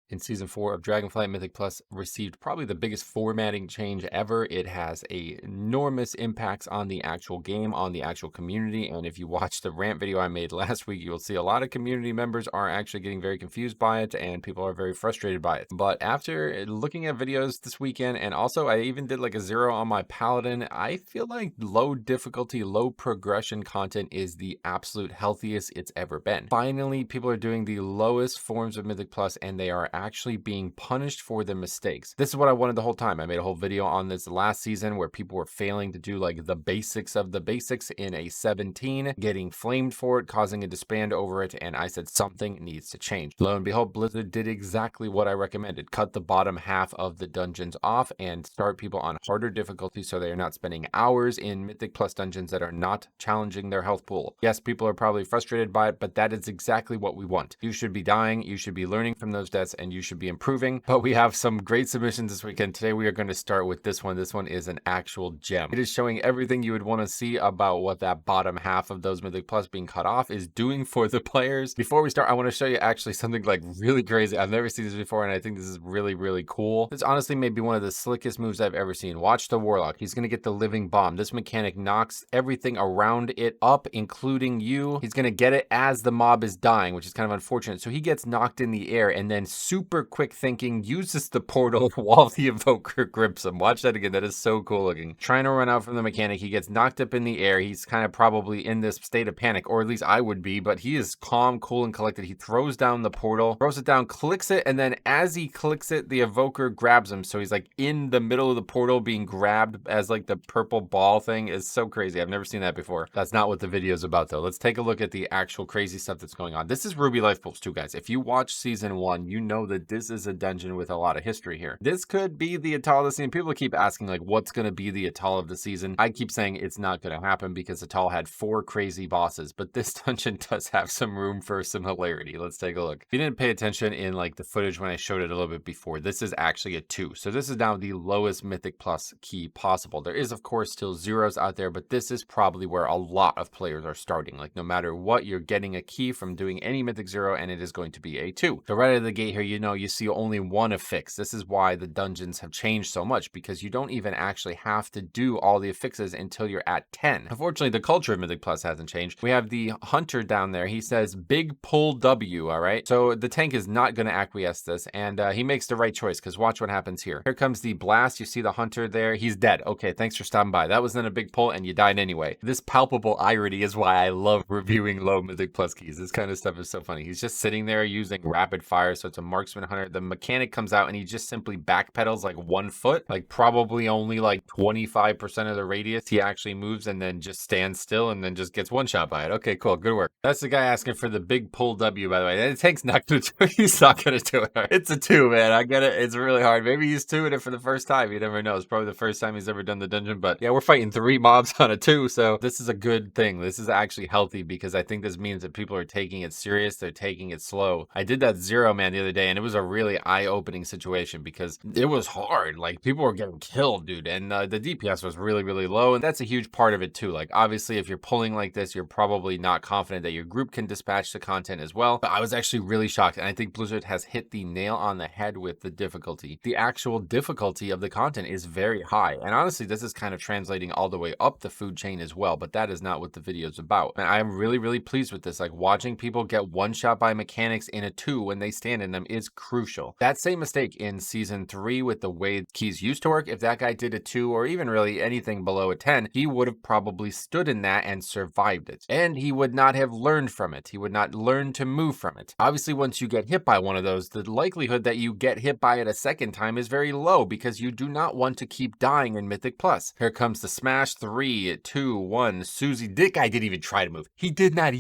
In Season 4 of Dragonflight, Mythic Plus received probably the biggest formatting change ever. It has enormous impacts on the actual game, on the actual community, and if you watch the rant video I made last week, you'll see a lot of community members are actually getting very confused by it, and people are very frustrated by it. But after looking at videos this weekend, and also I even did like a 0 on my Paladin, I feel like low difficulty, low progression content is the absolute healthiest it's ever been. Finally, people are doing the lowest forms of Mythic Plus, and they are actually being punished for their mistakes. This is what I wanted the whole time. I made a whole video on this last season where people were failing to do like the basics of the basics in a 17, getting flamed for it, causing a disband over it, and I said something needs to change. Lo and behold, Blizzard did exactly what I recommended. Cut the bottom half of the dungeons off and start people on harder difficulty so they are not spending hours in Mythic Plus dungeons that are not challenging their health pool. Yes, people are probably frustrated by it, but that is exactly what we want. You should be dying, you should be learning from those deaths, and you should be improving. But we have some great submissions this weekend. Today we are going to start with this one. This one is an actual gem. It is showing everything you would want to see about what that bottom half of those Mythic Plus being cut off is doing for the players. Before we start, I want to show you actually something like really crazy. I've never seen this before, and I think this is really, really cool. This honestly may be one of the slickest moves I've ever seen. Watch the warlock. He's going to get the living bomb. This mechanic knocks everything around it up, including you. He's going to get it as the mob is dying, which is kind of unfortunate. So he gets knocked in the air, and then super quick thinking uses the portal while the evoker grips him. Watch that again. That is so cool looking. Trying to run out from the mechanic. He gets knocked up in the air. He's kind of probably in this state of panic, or at least I would be, but he is calm, cool, and collected. He throws down the portal, throws it down, clicks it, and then as he clicks it, the evoker grabs him. So he's like in the middle of the portal being grabbed as like the purple ball thing. Is so crazy. I've never seen that before. That's not what the video is about though. Let's take a look at the actual crazy stuff that's going on. This is Ruby Life Pools too, guys. If you watch Season 1, you know that this is a dungeon with a lot of history here. This could be the Atoll of the season. People keep asking like, what's going to be the Atoll of the season? I keep saying it's not going to happen because Atoll had 4 crazy bosses, but this dungeon does have some room for some hilarity. Let's take a look. If you didn't pay attention in like the footage when I showed it a little bit before, this is actually a 2. So this is now the lowest Mythic Plus key possible. There is of course still 0s out there, but this is probably where a lot of players are starting. Like no matter what, you're getting a key from doing any Mythic 0, and it is going to be a 2. So right out of the gate here, you know, you see only one affix. This is why the dungeons have changed so much, because you don't even actually have to do all the affixes until you're at 10. Unfortunately, the culture of Mythic Plus hasn't changed. We have the hunter down there. He says big pull W, all right? So the tank is not going to acquiesce this, and he makes the right choice, because watch what happens here. Here comes the blast. You see the hunter there. He's dead. Okay, thanks for stopping by. That wasn't a big pull, and you died anyway. This palpable irony is why I love reviewing low Mythic Plus keys. This kind of stuff is so funny. He's just sitting there using rapid fire, so it's a marksman hunter. The mechanic comes out, and he just simply backpedals like 1 foot, like probably only like 25% of the radius he actually moves, and then just stands still, and then just gets one shot by it. Okay, cool. Good work. That's the guy asking for the big pull W, by the way. The tank's not going to do it. He's not going to do it. It's a 2, man. I get it. It's really hard. Maybe he's 2-ing it for the first time. You never know. It's probably the first time he's ever done the dungeon, but yeah, we're fighting 3 mobs on a 2, so this is a good thing. This is actually healthy, because I think this means that people are taking it serious. They're taking it slow. I did that 0 man the other day, and it was a really eye-opening situation because it was hard. Like people were getting killed, dude, and the DPS was really, really low, and that's a huge part of it too. Like obviously, if you're pulling like this, you're probably not confident that your group can dispatch the content as well. But I was actually really shocked, and I think Blizzard has hit the nail on the head with the difficulty. The actual difficulty of the content is very high, and honestly, this is kind of translating all the way up the food chain as well, but that is not what the video is about. And I'm really, really pleased with this. Like watching people get one shot by mechanics in a 2 when they stand in them is crucial. That same mistake in Season 3 with the way keys used to work, if that guy did a 2 or even really anything below a 10, he would have probably stood in that and survived it. And he would not have learned from it. He would not learn to move from it. Obviously, once you get hit by one of those, the likelihood that you get hit by it a second time is very low, because you do not want to keep dying in Mythic Plus. Here comes the smash. 3, 2, 1. Susie. That guy didn't even try to move. He didn't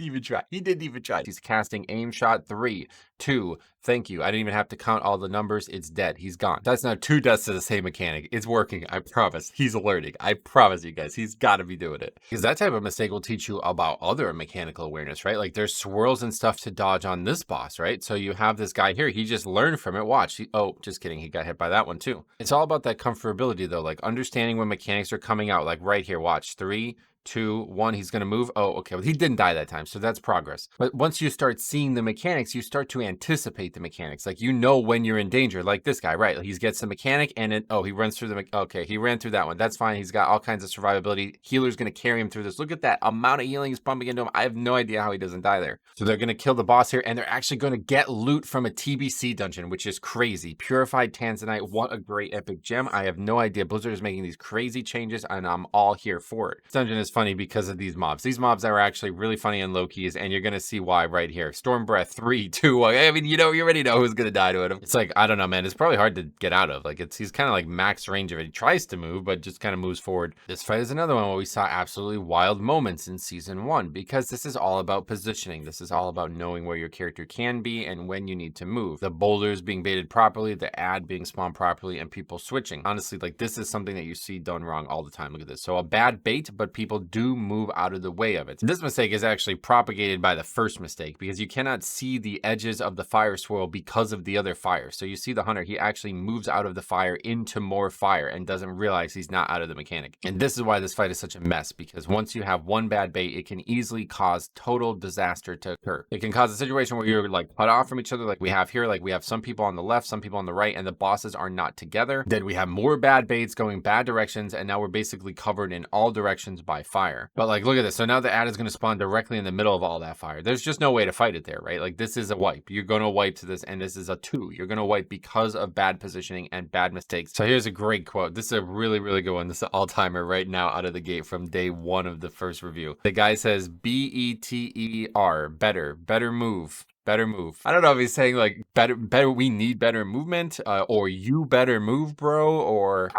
even try. He's casting aim shot. 3, 2. Thank you. I didn't even have to count all the numbers. It's dead. He's gone. That's now 2 deaths to the same mechanic. It's working. I promise. He's learning. I promise you guys. He's got to be doing it. Because that type of mistake will teach you about other mechanical awareness, right? Like there's swirls and stuff to dodge on this boss, right? So you have this guy here. He just learned from it. Watch. Oh, just kidding. He got hit by that one too. It's all about that comfortability though. Like understanding when mechanics are coming out. Like right here. Watch. 3, 2, 1. He's going to move. Oh, okay. Well, he didn't die that time, so that's progress. But once you start seeing the mechanics, you start to anticipate the mechanics. Like, you know when you're in danger. Like this guy, right? He gets the mechanic, and he runs through the. Okay, he ran through that one. That's fine. He's got all kinds of survivability. Healer's going to carry him through this. Look at that amount of healing he's pumping into him. I have no idea how he doesn't die there. So they're going to kill the boss here, and they're actually going to get loot from a TBC dungeon, which is crazy. Purified Tanzanite. What a great epic gem. I have no idea. Blizzard is making these crazy changes, and I'm all here for it. This dungeon is funny because of these mobs. These mobs are actually really funny and low keys, and you're going to see why right here. Storm Breath, 3, 2, 1. I mean, you already know who's going to die to it. It's like, I don't know, man. It's probably hard to get out of. Like, he's kind of like max range of it. He tries to move, but just kind of moves forward. This fight is another one where we saw absolutely wild moments in Season 1, because this is all about positioning. This is all about knowing where your character can be and when you need to move. The boulders being baited properly, the ad being spawned properly, and people switching. Honestly, like, this is something that you see done wrong all the time. Look at this. So a bad bait, but people do move out of the way of it. This mistake is actually propagated by the first mistake, because you cannot see the edges of the fire swirl because of the other fire. So you see the hunter, he actually moves out of the fire into more fire and doesn't realize he's not out of the mechanic. And this is why this fight is such a mess, because once you have one bad bait, it can easily cause total disaster to occur. It can cause a situation where you're like cut off from each other, like we have here. Like, we have some people on the left, some people on the right, and the bosses are not together. Then we have more bad baits going bad directions, and now we're basically covered in all directions by fire. But like, look at this. So now the ad is going to spawn directly in the middle of all that fire. There's just no way to fight it there, right? Like, this is a wipe. You're going to wipe to this, and this is a 2. You're going to wipe because of bad positioning and bad mistakes. So here's a great quote. This is a really, really good one. This is an all-timer right now out of the gate from day 1 of the first review. The guy says, BETER, better move. Better move. I don't know if he's saying like better. We need better movement, or you better move, bro. Or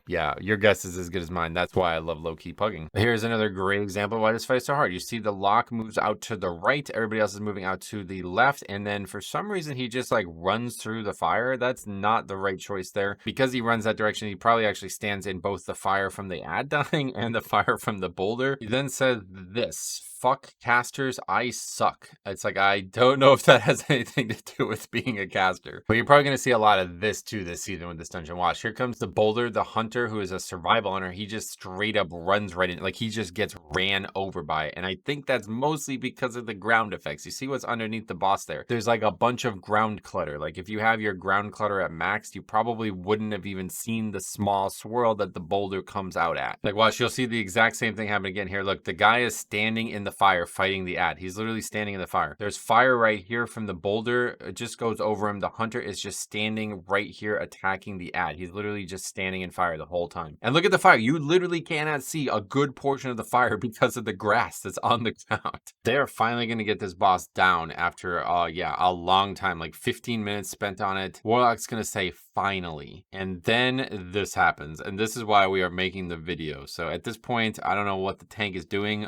yeah. Your guess is as good as mine. That's why I love low key pugging. Here's another great example of why this fight's so hard. You see the lock moves out to the right. Everybody else is moving out to the left, and then for some reason he just like runs through the fire. That's not the right choice there. Because he runs that direction, he probably actually stands in both the fire from the ad dying and the fire from the boulder. He then says this. Fuck casters, I suck. It's like, I don't know if that has anything to do with being a caster. But you're probably going to see a lot of this too this season with this dungeon. Watch, here comes the boulder, the hunter, who is a survival hunter. He just straight up runs right in. Like, he just gets ran over by it. And I think that's mostly because of the ground effects. You see what's underneath the boss there? There's like a bunch of ground clutter. Like, if you have your ground clutter at max, you probably wouldn't have even seen the small swirl that the boulder comes out at. Like, watch, you'll see the exact same thing happen again here. Look, the guy is standing in the fire fighting the ad. He's literally standing in the fire. There's fire right here from the boulder. It just goes over him. The hunter is just standing right here attacking the ad. He's literally just standing in fire the whole time. And look at the fire. You literally cannot see a good portion of the fire because of the grass that's on the ground. They're finally going to get this boss down after a long time, like 15 minutes spent on it. Warlock's going to say finally, and then this happens, and this is why we are making the video. So at this point, I don't know what the tank is doing.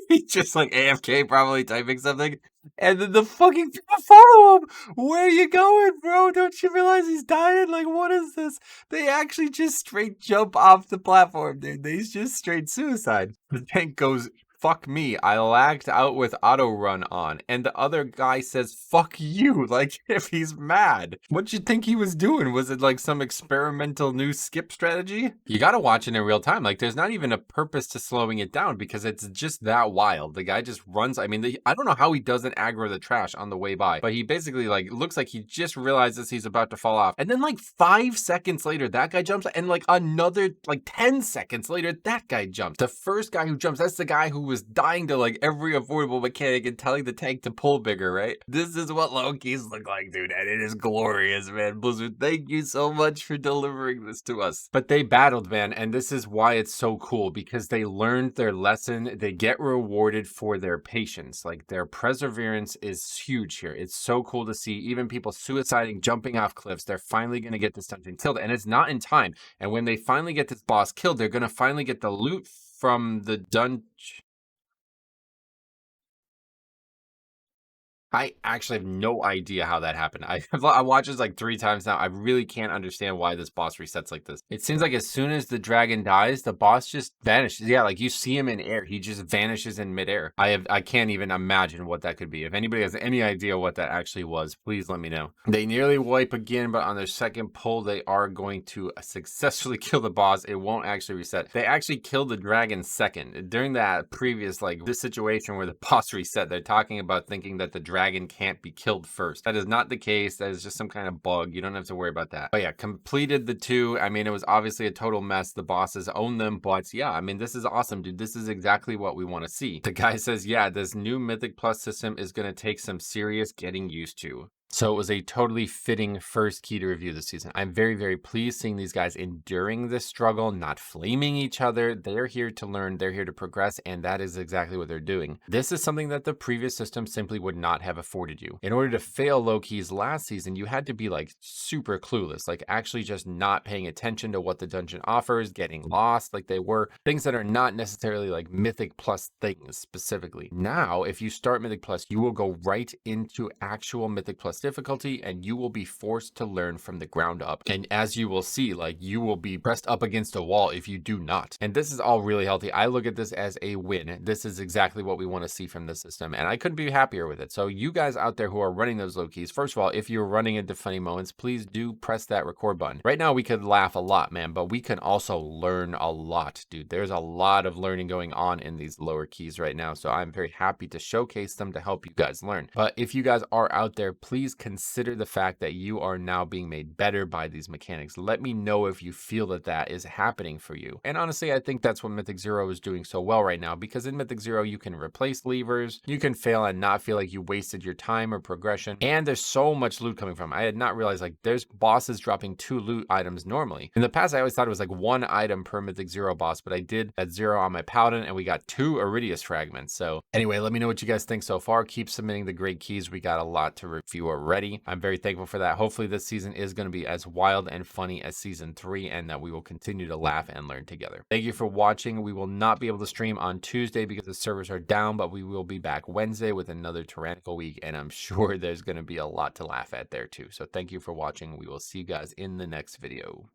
He's just like AFK, probably typing something, and then the fucking people follow him. Where are you going, bro? Don't you realize he's dying? Like, what is this? They actually just straight jump off the platform, dude. They just straight suicide. The tank goes, fuck me, I lagged out with auto run on. And the other guy says, fuck you, like if he's mad. What'd you think he was doing? Was it like some experimental new skip strategy? You gotta watch it in real time. Like, there's not even a purpose to slowing it down because it's just that wild. The guy just runs. I mean, I don't know how he doesn't aggro the trash on the way by, but he basically like looks like he just realizes he's about to fall off. And then like 5 seconds later, that guy jumps, and like another like 10 seconds later, that guy jumps. The first guy who jumps, that's the guy who was dying to like every avoidable mechanic and telling the tank to pull bigger, right? This is what low keys look like, dude, and it is glorious, man. Blizzard, thank you so much for delivering this to us. But they battled, man, and this is why it's so cool, because they learned their lesson. They get rewarded for their patience. Like, their perseverance is huge here. It's so cool to see. Even people suiciding, jumping off cliffs, they're finally going to get this dungeon killed, and it's not in time. And when they finally get this boss killed, they're going to finally get the loot from the dungeon. I actually have no idea how that happened. I watched this like 3 times now. I really can't understand why this boss resets like this. It seems like as soon as the dragon dies, the boss just vanishes. Yeah, like you see him in air. He just vanishes in midair. I can't even imagine what that could be. If anybody has any idea what that actually was, please let me know. They nearly wipe again, but on their second pull, they are going to successfully kill the boss. It won't actually reset. They actually killed the dragon second. During that previous, like this situation where the boss reset, they're talking about thinking that the dragon can't be killed first. That is not the case. That is just some kind of bug. You don't have to worry about that. But yeah, completed the 2. I mean, it was obviously a total mess. The bosses own them, but yeah, I mean, this is awesome, dude. This is exactly what we want to see. The guy says, yeah, this new Mythic Plus system is going to take some serious getting used to. So it was a totally fitting first key to review this season. I'm very, very pleased seeing these guys enduring this struggle, not flaming each other. They're here to learn, they're here to progress, and that is exactly what they're doing. This is something that the previous system simply would not have afforded you. In order to fail low keys last season, you had to be like super clueless, like actually just not paying attention to what the dungeon offers, getting lost like they were, things that are not necessarily like Mythic Plus things specifically. Now, if you start Mythic Plus, you will go right into actual Mythic Plus difficulty and you will be forced to learn from the ground up. And as you will see, like you will be pressed up against a wall if you do not. And this is all really healthy. I look at this as a win. This is exactly what we want to see from the system. And I couldn't be happier with it. So you guys out there who are running those low keys, first of all, if you're running into funny moments, please do press that record button. Right now we could laugh a lot, man, but we can also learn a lot, dude. There's a lot of learning going on in these lower keys right now. So I'm very happy to showcase them to help you guys learn. But if you guys are out there, please consider the fact that you are now being made better by these mechanics. Let me know if you feel that that is happening for you. And honestly, I think that's what Mythic Zero is doing so well right now, because in Mythic Zero, you can replace levers, you can fail and not feel like you wasted your time or progression, and there's so much loot coming from. I had not realized like there's bosses dropping 2 loot items normally. In the past, I always thought it was like 1 item per Mythic Zero boss, but I did at 0 on my Paladin, and we got 2 Iridius fragments. So anyway, let me know what you guys think so far. Keep submitting the great keys. We got a lot to review already. I'm very thankful for that. Hopefully this season is going to be as wild and funny as season 3, and that we will continue to laugh and learn together. Thank you for watching. We will not be able to stream on Tuesday because the servers are down, but we will be back Wednesday with another tyrannical week, and I'm sure there's going to be a lot to laugh at there too. So thank you for watching. We will see you guys in the next video.